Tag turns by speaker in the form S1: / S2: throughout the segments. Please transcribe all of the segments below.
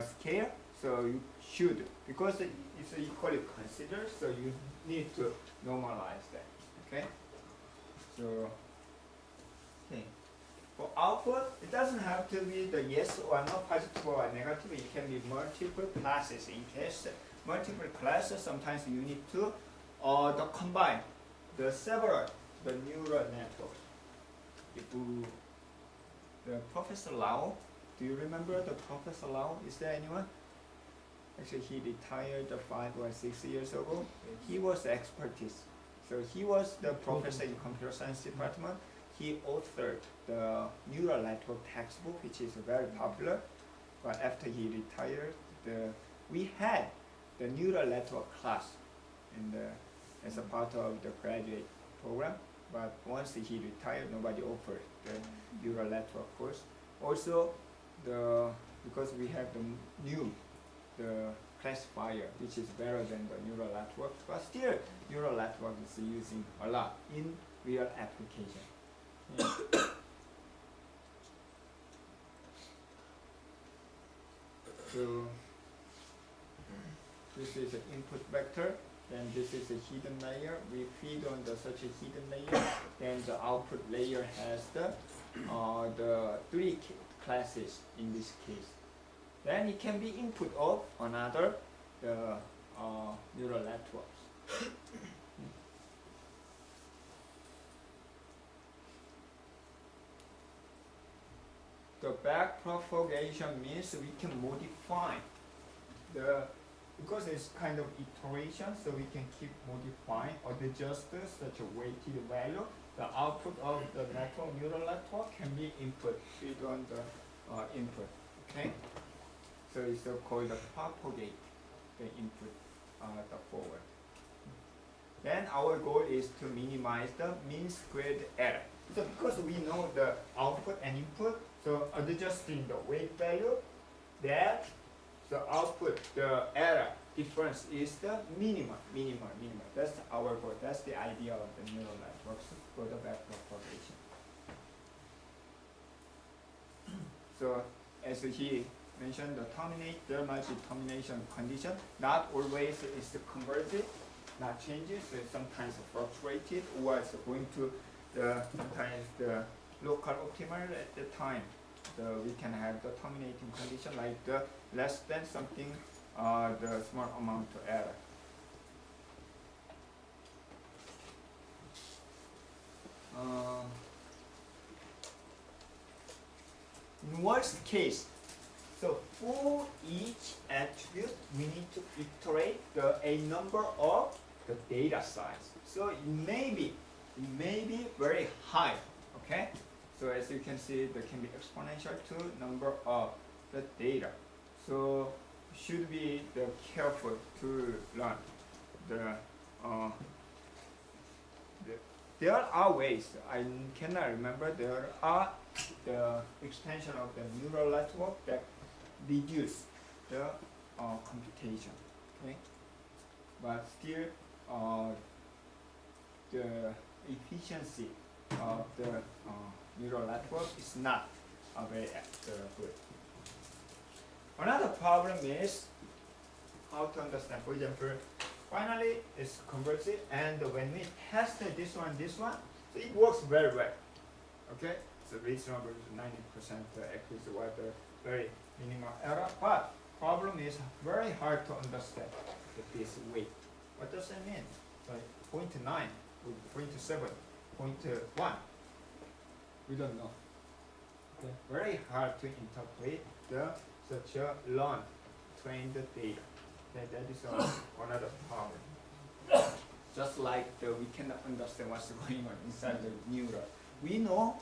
S1: scale, so you should, because it's equally considered, so you need to normalize that. Okay? So, okay. For output, it doesn't have to be the yes or no, positive or negative. It can be multiple classes. In case multiple classes, sometimes you need to combine the several neural networks. If you, the Professor Lau, do you remember the Professor Lau? Is there anyone? Actually, he retired 5 or 6 years ago. He was the expertise. So he was the professor in computer science department. He authored the neural network textbook, which is very popular. But after he retired, we had the neural network class as a part of the graduate program. But once he retired, nobody offered the neural network course. Also, because we have the classifier, which is better than the neural network, but still neural network is using a lot in real application. Yeah. So this is an input vector, then this is a hidden layer. We feed on such a hidden layer, then the output layer has the 3 classes in this case. Then it can be input of another neural networks. The backpropagation means we can modify because it's kind of iteration, so we can keep modifying or adjust such a weighted value. The output of the neural network can be input, feed on the input. Okay? So it's called the propagate the input the forward. Then our goal is to minimize the mean squared error. So because we know the output and input, so adjusting the weight value, that the output, the error difference is the minimum. That's our goal. That's the idea of the neural networks for the backpropagation. So as he mentioned, there might be termination condition. Not always is converted, not changes. So it's sometimes fluctuated, or it's going to sometimes the local optimal at the time. So we can have the terminating condition like the less than something, the small amount of error. In worst case, so for each attribute, we need to iterate a number of the data size. So it may be very high. Okay. So as you can see, there can be exponential to number of the data. So should be careful to learn there are ways, I cannot remember, there are the extension of the neural network that reduce the computation. Okay, but still the efficiency of the neural network is not very good. Another problem is how to understand. For example, finally it's converted, and when we tested this one, so it works very well. Okay, so reasonable 90% accuracy was the very minimal error, but problem is very hard to understand this weight. What does that mean? So 0.9, 0.7, 0.1. We don't know. Okay. Very hard to interpret such a long trained data. That is another problem. Just like we cannot understand what's going on inside the neuron.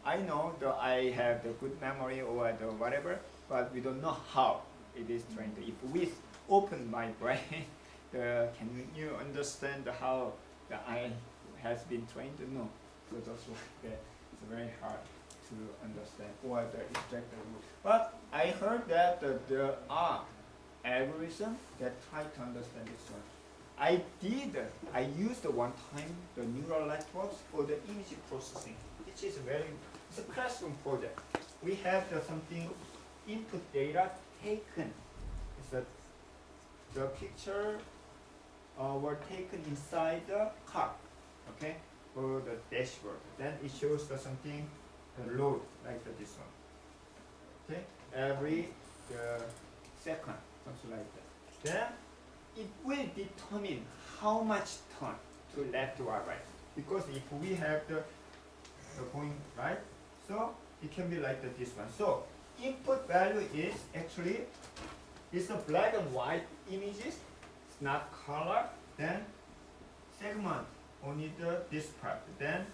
S1: I know that I have the good memory or the whatever, but we don't know how it is trained. If we open my brain, can you understand how the eye has been trained? No. So that's why it's very hard to understand or the extractor rule. But I heard that there are algorithms that try to understand this one. I used one time the neural networks for the image processing, which is it's a classroom project. We have something input data taken. The picture were taken inside the car, okay, for the dashboard. Then it shows something, the load, like this one, okay, every second, something like that. Then it will determine how much turn to left or right. Because if we have the going right, so it can be like this one. So input value is actually it's a black and white images, it's not color. Then segment only this part. Then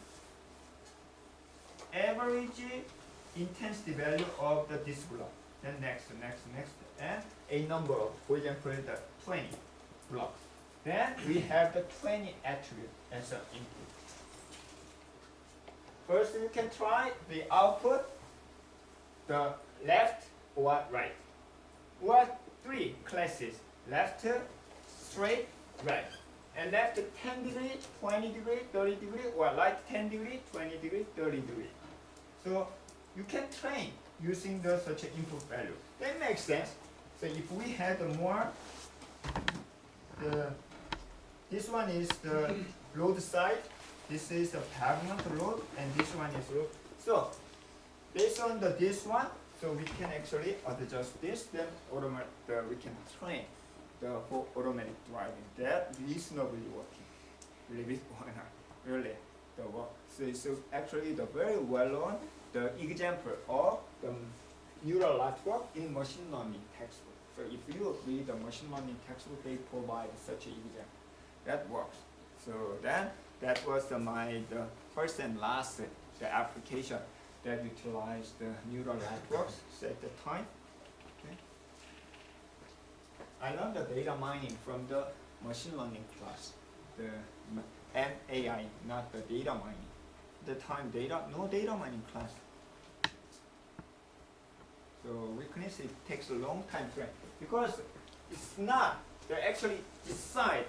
S1: average intensity value of this block. Then next, and a number of, for example, the 20 blocks. Then we have the 20 attribute as an input. First, you can try the output, the left or right. What 3 classes? Left, straight, right. And left 10 degree, 20 degree, 30 degree, or right 10 degree, 20 degree, 30 degree. So you can train using such an input value. That makes sense. So if we had more, this one is the load side, this is a pavement load, and this one is load. So based on this one, so we can actually adjust this, then we can train for automatic driving. That reasonably working. Really really the work. So it's actually the very well known the example of the neural network in machine learning textbook. So if you read the machine learning textbook, they provide such an example. That works. So then that was the first and last the application that utilized the neural networks at the time. Okay. I learned the data mining from the machine learning class, the MAI, not the data mining. At the time, no data mining class. So weakness, it takes a long time to because it's not, they actually decide,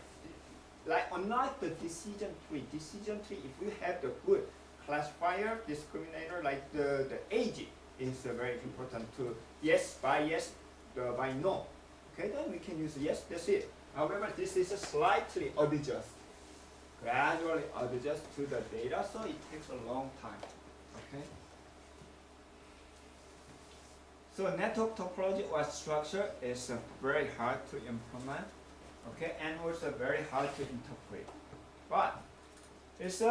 S1: like unlike the decision tree, if you have the good classifier, discriminator, like the age is very important to yes, by no. Okay, then we can use yes, that's it. However, this is a slightly adjust, gradually adjust to the data, so it takes a long time. Okay. So network topology or structure is very hard to implement, okay, and also very hard to interpret. But it's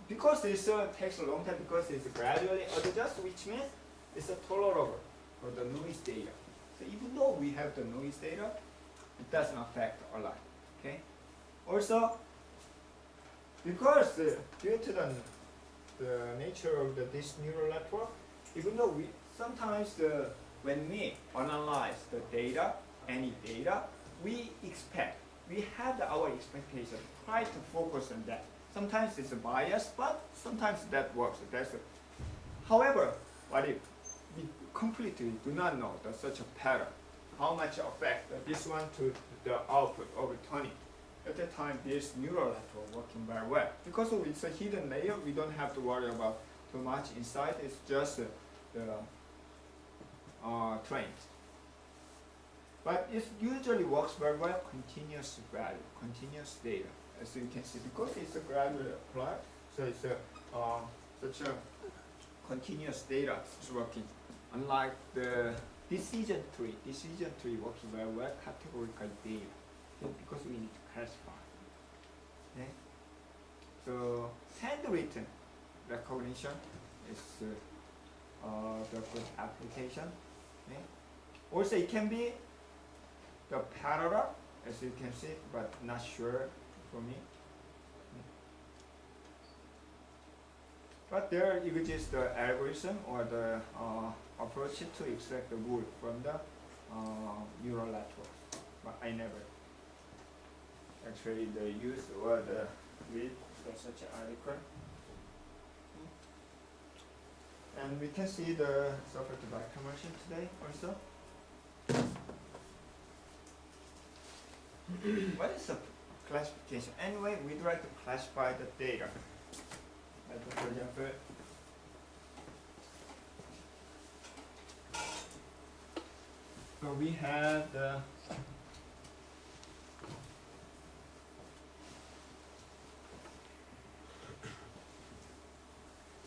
S1: because this takes a long time, because it's gradually adjust, which means it's tolerable for the noise data. So even though we have the noise data, it doesn't affect a lot. Okay. Also, because due to the nature of this neural network, even though sometimes when we analyze the data, any data, we have our expectation. Try to focus on that. Sometimes it's a bias, but sometimes that works. However, what if we completely do not know such a pattern? How much affect this one to the output of returning? At that time, this neural network working very well. Because it's a hidden layer, we don't have to worry about too much inside. It's just the trains. But it usually works very well, continuous value, continuous data, as you can see, because it's a gradually applied, so it's such a continuous data is working. Unlike the decision tree works very well, categorical data, okay, because we need to classify. Okay? So handwritten recognition is the good application. Okay? Also, it can be the parallel, as you can see, but not sure for me. But there exists the algorithm or the approach to extract the rule from the neural network. But I never actually use or read such an article. And we can see the software to back conversion today also. What is the classification? Anyway, we'd like to classify the data. For example, So we have the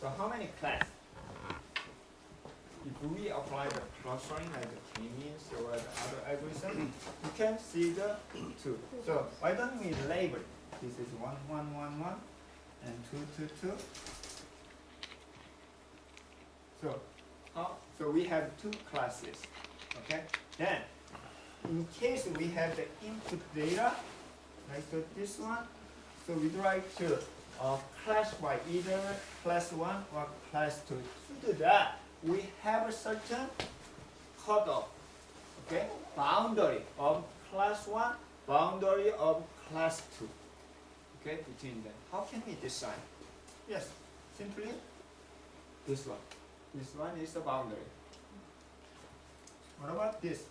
S1: so how many class? If we apply the clustering like the k-means or the other algorithm, you can see the two. So why don't we label it? This is 1, 1, 1, 1, and 2, 2, 2. So we have two classes. Okay. Then, in case we have the input data, like this one, so we'd like to classify either class 1 or class 2. To do that, we have a certain cutoff, okay, boundary of class 1, boundary of class 2, okay, between them. How can we decide? Yes, simply this one. This one is the boundary. What about this?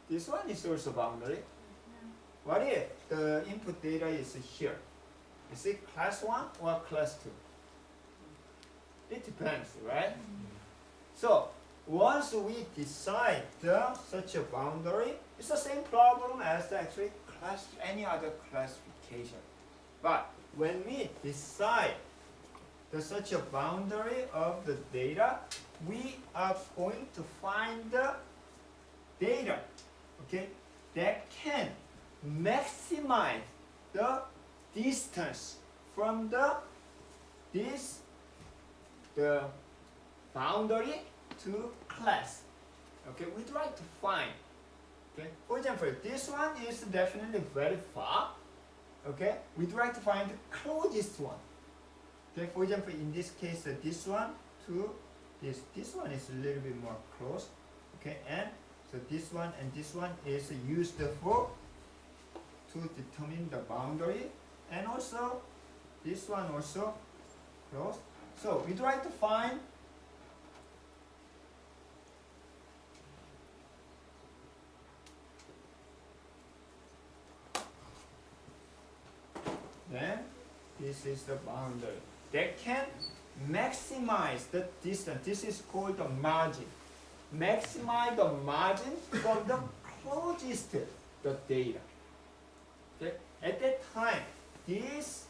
S1: This one is also boundary. What if the input data is here? Is it class 1 or class 2? It depends, right? So once we decide such a boundary, it's the same problem as actually any other classification. But when we decide such a boundary of the data, we are going to find the data, okay, that can maximize the distance from the boundary to class. Okay, we try to find. Okay, for example, this one is definitely very far. Okay, we try to find the closest one. Okay, for example, in this case, this one to this one is a little bit more close. Okay, and so this one and this one is used for to determine the boundary, and also this one also close. So we try to find then this is the boundary that can maximize the distance. This is called the margin. Maximize the margin from the closest the data. Okay? At that time, this,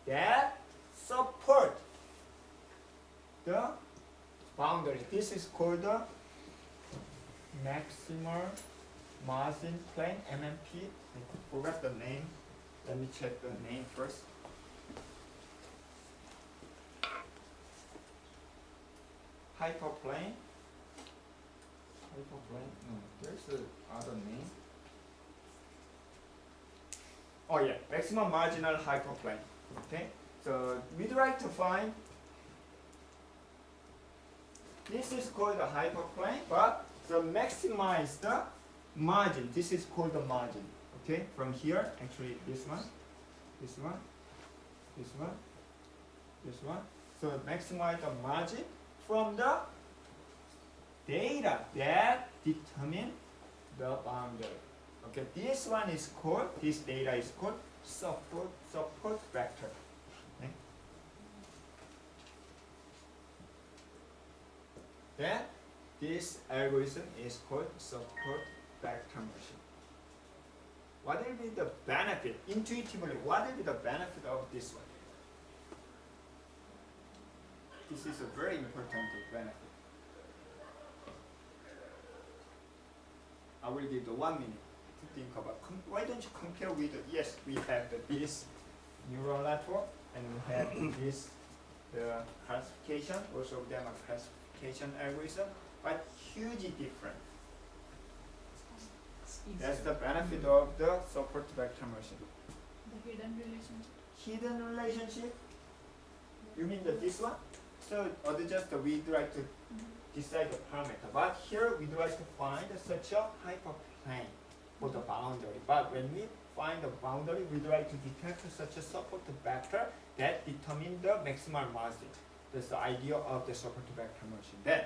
S1: that support the boundary. This is called the maximal margin plane, MMP. I forgot the name. Let me check the name first. Hyperplane. Hyperplane. No, there's another name. Oh yeah, maximum marginal hyperplane. Okay, so we'd like to find. This is called the hyperplane, but to maximize the margin. This is called the margin. Okay, from here, actually this one, this one, this one, this one. So maximize the margin from the data that determine the boundary. Okay, this one is called, this data is called support vector. Okay. Then this algorithm is called support vector machine. What will be the benefit, intuitively, what will be the benefit of this one? This is a very important benefit. I will give the 1 minute to think about. Why don't you compare with, yes, we have this neural network and we have this classification, also of them are classification algorithm, but hugely different. That's the benefit of the support vector machine.
S2: The hidden relationship.
S1: Hidden relationship? You mean this one? So, or just we try to decide the parameter. But here we try to find such a hyperplane for the boundary. But when we find the boundary, we try to detect such a support vector that determines the maximal margin. That's the idea of the support vector machine. Then,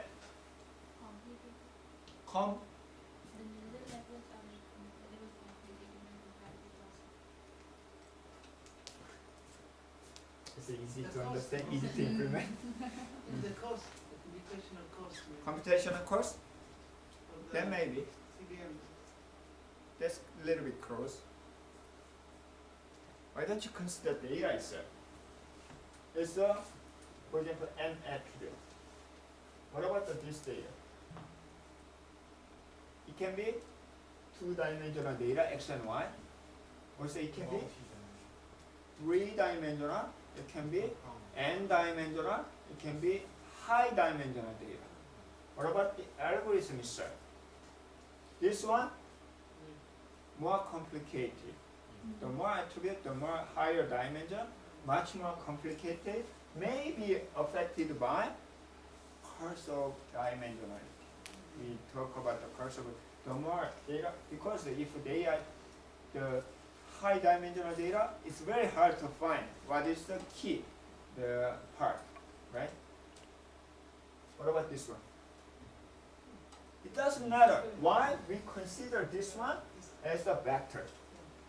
S1: it's easy to understand, easy to implement.
S3: The
S1: computational course? Then maybe.
S3: CBM.
S1: That's a little bit close. Why don't you consider data itself? It's a, for example, n attribute. What about this data? It can be two-dimensional data, x and y. Also, it can be three-dimensional. It can be n-dimensional. It can be high-dimensional data. What about the algorithm itself? This one, more complicated. The more attribute, the more higher dimension, much more complicated, may be affected by curse of dimensionality. We talk about the curse of the more data, because if they are the high dimensional data, it's very hard to find what is the key, the part, right? What about this one? It doesn't matter. Why? We consider this one as a vector.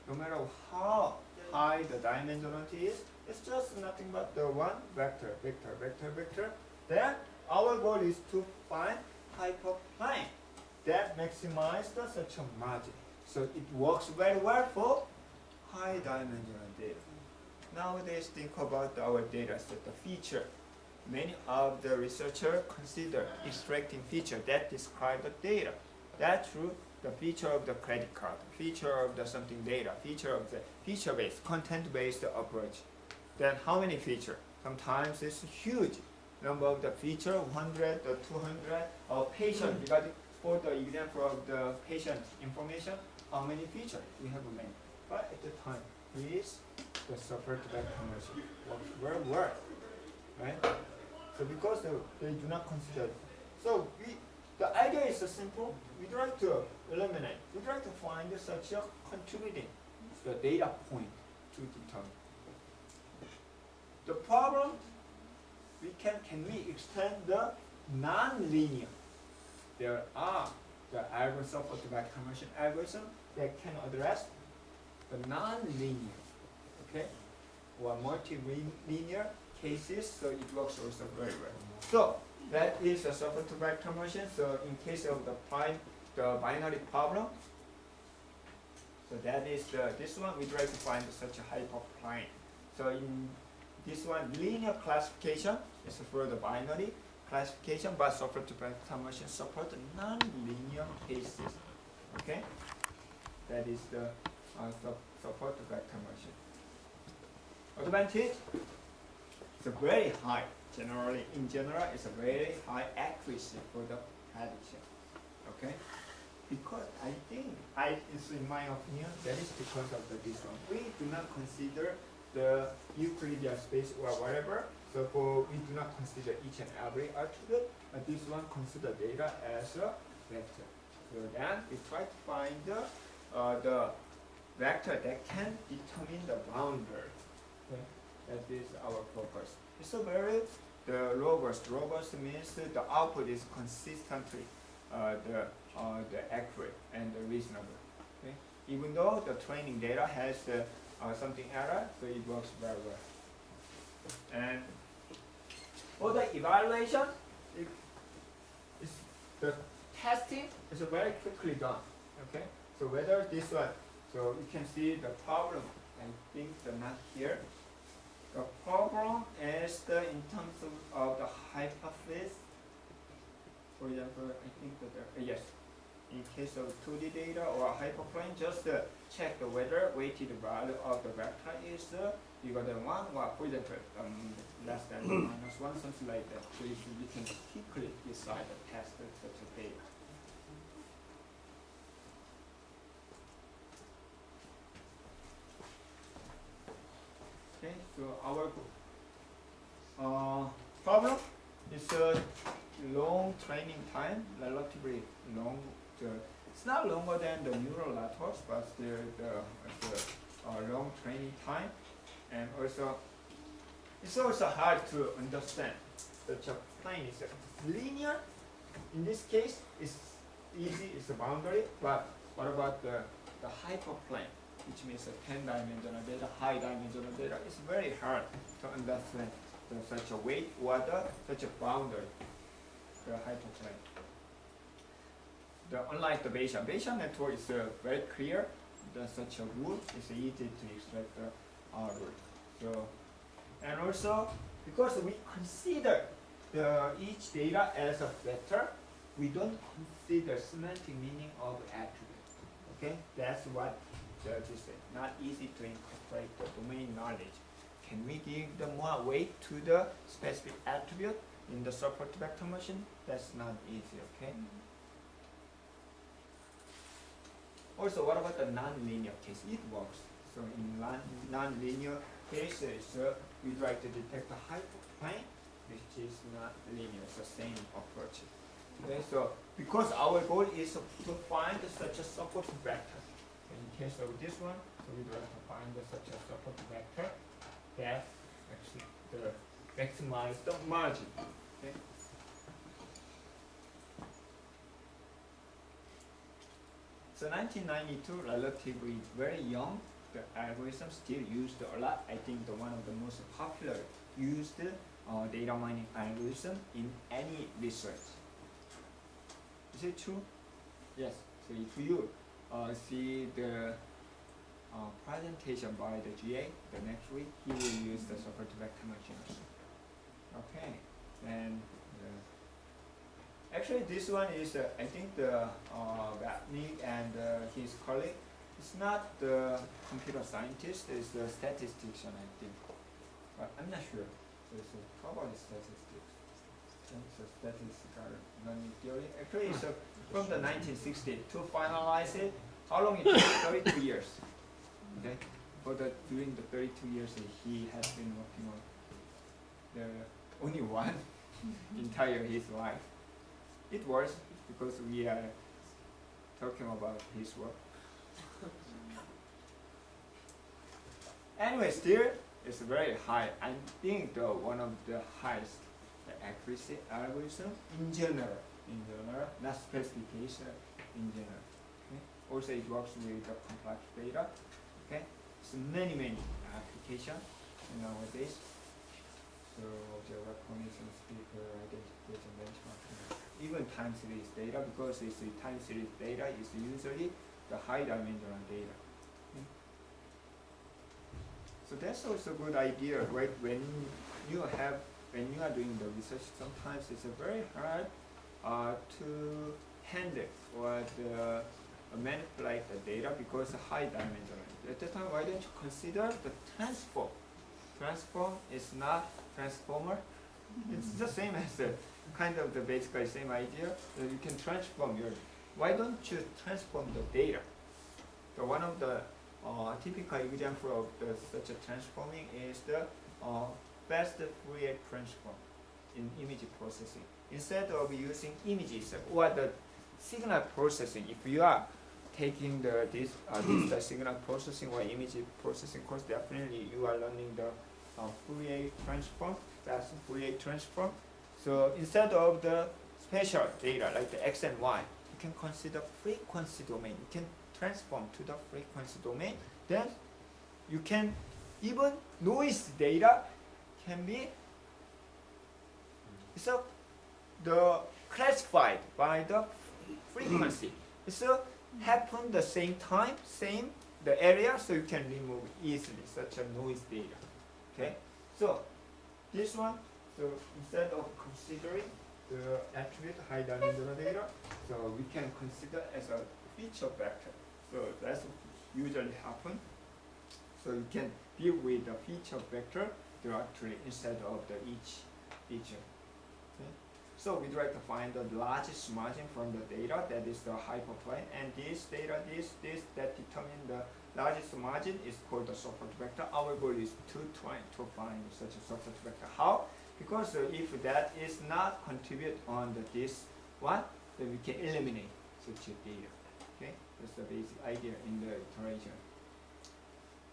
S1: No matter how high the dimensionality is, it's just nothing but the one vector, vector, vector, vector. Then our goal is to find hyperplane that maximizes such a margin. So it works very well for high dimensional data. Nowadays, think about our data set, the feature. Many of the researchers consider extracting feature that describe the data. That's true. The feature of the credit card, feature of the something data, feature of the feature-based, content-based approach. Then how many features? Sometimes it's huge number of the feature, 100 or 200 of patient, regarding for the example of the patient information, how many features we have made. But at the time, please, the support back conversion works very well, right? So because they do not consider, so the idea is so simple. We'd like to eliminate. We'd like to find such a contributing the data point to determine. The problem can we extend the non-linear? There are the algorithm support back conversion algorithm that can address the non-linear, okay, or multi-linear cases. So it works also very well. So that is a support to back conversion. So in case of the binary problem, so that is this one. We try to find such a hyperplane. So in this one, linear classification is for the binary classification, but support to back conversion support non-linear cases. Okay, that is the support to back conversion. Advantage: it's a very high. Generally, in general, it's a very high accuracy for the prediction. Okay, because I think it's in my opinion that is because of this one. We do not consider the Euclidean space or whatever. So we do not consider each and every attribute. But this one consider data as a vector. So then we try to find the vector that can determine the boundary. Okay? That is our purpose. It's a very robust. Robust means the output is consistently the accurate and the reasonable. Okay? Even though the training data has something error, so it works very well. And for the evaluation, the testing is very quickly done. Okay, so whether this one, so you can see the problem. I think they're not here. The problem is in terms of the hypothesis. For example, I think that yes, in case of 2D data or hyperplane, just check whether weighted value of the vector is bigger than 1 or, for example, less than -1, something like that. So you can quickly decide to test such a data. Okay, so our problem is long training time, relatively long. It's not longer than the neural networks, but still it's a long training time, and also it's also hard to understand. Such a plane is linear. In this case, it's easy. It's a boundary. But what about the hyperplane, which means a 10-dimensional data, high-dimensional data? It's very hard to understand such a weight or such a boundary. the hyperplane. Unlike the Bayesian network is very clear. Such a rule is easy to extract the rule. So, and also because we consider each data as a vector, we don't consider semantic meaning of attribute. Okay, that's what this is. Not easy to incorporate the domain knowledge. Can we give the more weight to the specific attribute in the support vector machine? That's not easy. Okay. Also, what about the nonlinear case? It works. So in nonlinear cases, we try to detect the hyperplane, which is not linear. It's the same approach. Okay, so because our goal is to find such a support vector. In case of this one, so we try to find such a support vector that actually maximize the margin. Okay. So 1992, relatively very young. The algorithm still used a lot. I think one of the most popular used data mining algorithm in any research. Is it true? Yes. So if you see the presentation by the GA the next week, he will use the support vector machine. Okay. And actually, this one is I think the Nick and his colleague. It's not the computer scientist. It's the statistician, I think. But I'm not sure. So it's probably statistics. It's a statistical learning theory. Actually, it's from the 1960s. To finalize it, how long it took? 32 years. Okay. During the 32 years, he has been working on the only one entire his life. It works because we are talking about his work. Anyway, still it's very high. I think one of the highest accuracy algorithm in general, not specification in general. Okay? Also, it works with the complex data. Okay, so many applications nowadays. So the recognition, speaker identification, benchmarking, even time series data, because it's the time series data is usually the high dimensional data. Okay. So that's also a good idea, right? When you are doing the research, sometimes it's very hard to handle or manipulate the data because of high dimensional. At that time, why don't you consider the transform? Transform is not transformer. It's the same as basically same idea. You can transform your. Why don't you transform the data? So one of the typical example of such a transforming is the fast Fourier transform in image processing. Instead of using images or the signal processing, if you are taking this signal processing or image processing course, definitely you are learning the Fourier transform, fast Fourier transform. So instead of the spatial data like the x and y, you can consider frequency domain. You can transform to the frequency domain. Then you can even noise data can be the classified by the frequency. It's happen the same time, same the area, so you can remove easily such a noise data. Okay, so this one. So instead of considering the attribute high dimensional data, so we can consider as a feature vector. So that's what usually happen. So you can deal with the feature vector directly instead of each feature. Okay? So we try to find the largest margin from the data, that is the hyperplane, and this data, this that determine the largest margin is called the support vector. Our goal is to try to find such a support vector. How? Because if that is not contribute on this one, then we can eliminate such a data. Okay, that's the basic idea in the iteration.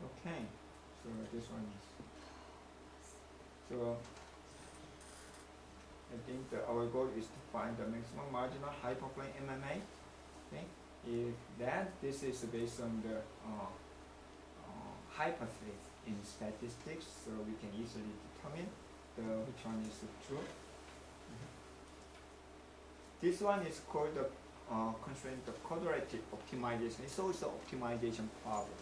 S1: Okay, so this one is. So I think our goal is to find the maximum marginal hyperplane MMA. Okay, if this is based on the hypothesis in statistics, so we can easily determine which one is true. this one is called the constraint the quadratic optimization. It's also optimization problem.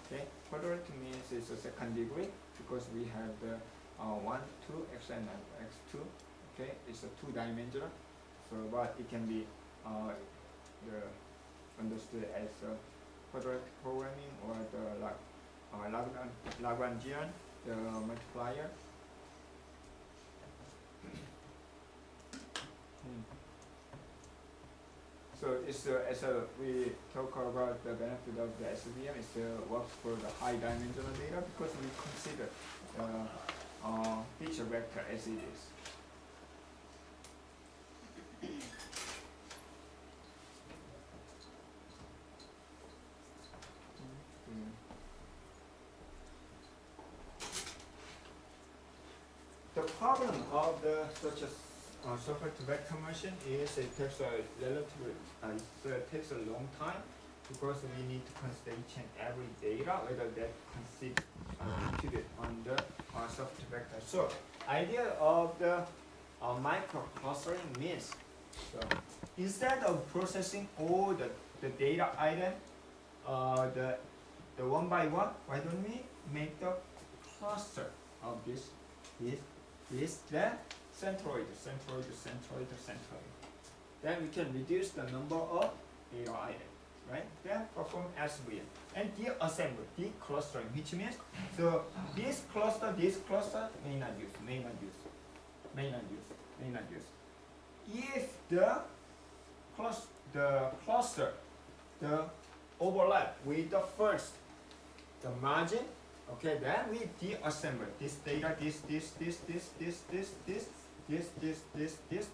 S1: Okay, quadratic means it's a second degree because we have the 1, 2, x and x2. Okay, it's a two-dimensional. So, but it can be understood as quadratic programming or the Lagrangian, the multiplier. So it's as we talk about the benefit of the SVM, it works for the high dimensional data because we consider feature vector as it is. The problem of the such a software to vector machine is it takes a relatively it takes a long time because we need to consider each and every data whether that contribute on the software to vector. So idea of the microclustering means instead of processing all the data item the one by one, why don't we make the cluster of this then centroid. Then we can reduce the number of data items, right? Then perform SVM and deassemble, declustering, which means so this cluster may not use. If the cluster overlap with the first the margin. Okay, then we deassemble this data, this.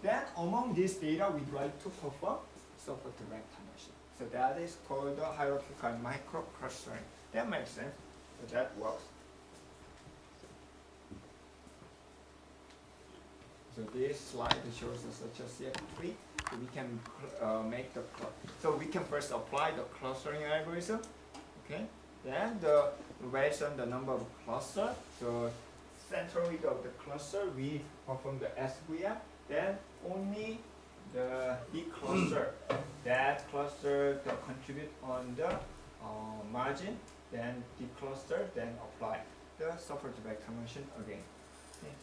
S1: Then among this data, we'd like to perform software to vector machine. So that is called the hierarchical microclustering. That makes sense. So that works. So this slide shows us such a CF3. So we can make the so we can first apply the clustering algorithm. Okay. Then based on the number of cluster, so centroid of the cluster, we perform the SVM. Then only the cluster, that cluster to contribute on the margin, then decluster, then apply the software to vector machine again. Okay.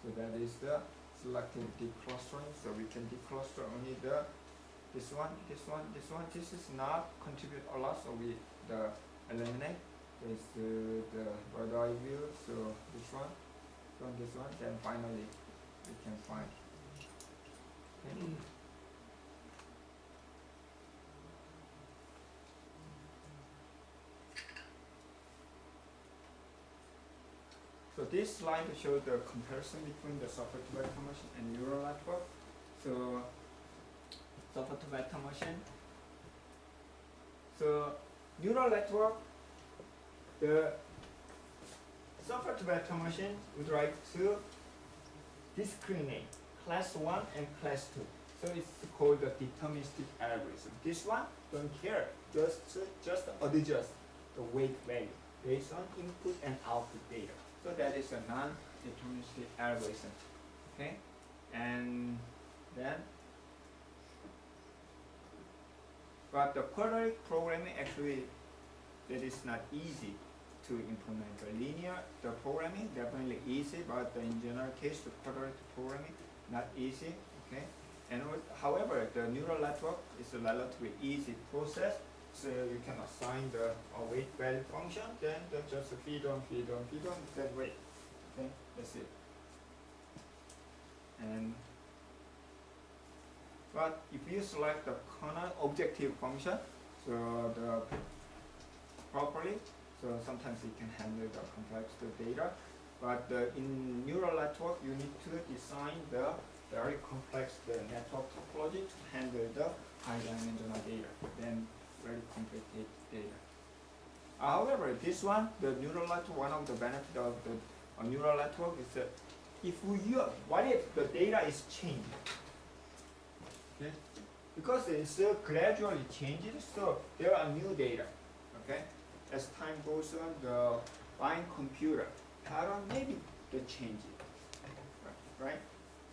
S1: So that is the selective declustering. So we can decluster only the this one. This is not contribute a lot, so we eliminate. There's the bird eye view. So this one, then finally we can find. Okay. So this slide shows the comparison between the software to vector machine and neural network. So software to vector machine. So neural network, the software to vector machine would like to discriminate class 1 and class 2. So it's called the deterministic algorithm. This one don't care, just adjust the weight value based on input and output data. So that is a non-deterministic algorithm. Okay, and then but the quadratic programming actually that is not easy to implement. The linear the programming definitely easy, but in general case the quadratic programming not easy. Okay, and however the neural network is a relatively easy process. So you can assign the weight value function, then just feed on, then wait. Okay, that's it. And but if you select the kernel objective function, so the properly, so sometimes it can handle the complex data. But in neural network, you need to design the very complex network topology to handle the high dimensional data. Then very complicated data. However, this one, the neural network, one of the benefits of the neural network is that what if the data is changing? Okay? Because it's gradually changing, so there are new data. Okay? As time goes on, the fine computer pattern maybe the changing. Right?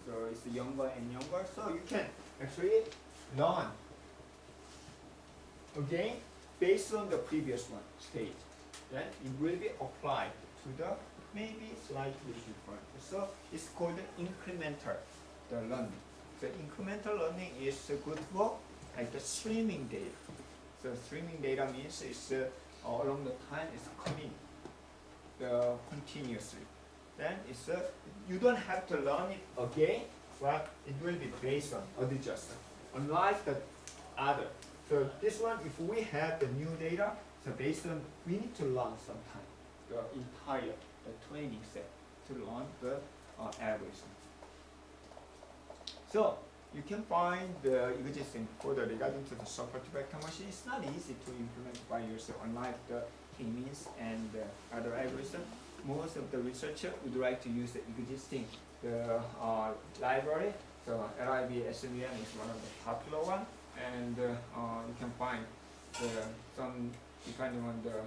S1: So it's younger and younger. So you can actually learn again based on the previous one state. Then it will be applied to the maybe slightly different. So it's called incremental the learning. So incremental learning is good for like the streaming data. So streaming data means it's along the time it's coming continuously. Then it's you don't have to learn it again, but it will be based on adjustment. Unlike the other. So this one, if we have the new data, so based on we need to learn sometime the entire the training set to learn the algorithm. So you can find the existing code regarding to the supported vector machine. It's not easy to implement by yourself, unlike the k-means and other algorithm. Most of the researcher would like to use the existing library. So CB-SVM is one of the popular one, and you can find some depending on the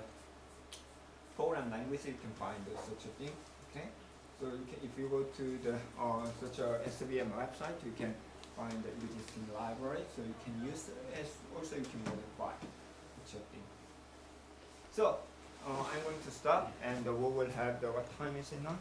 S1: program language, you can find such a thing. Okay, so you can, if you go to the such a SVM website, you can find the existing library. So you can use as also you can modify such a thing. So I'm going to stop, and we will have the what time is it now?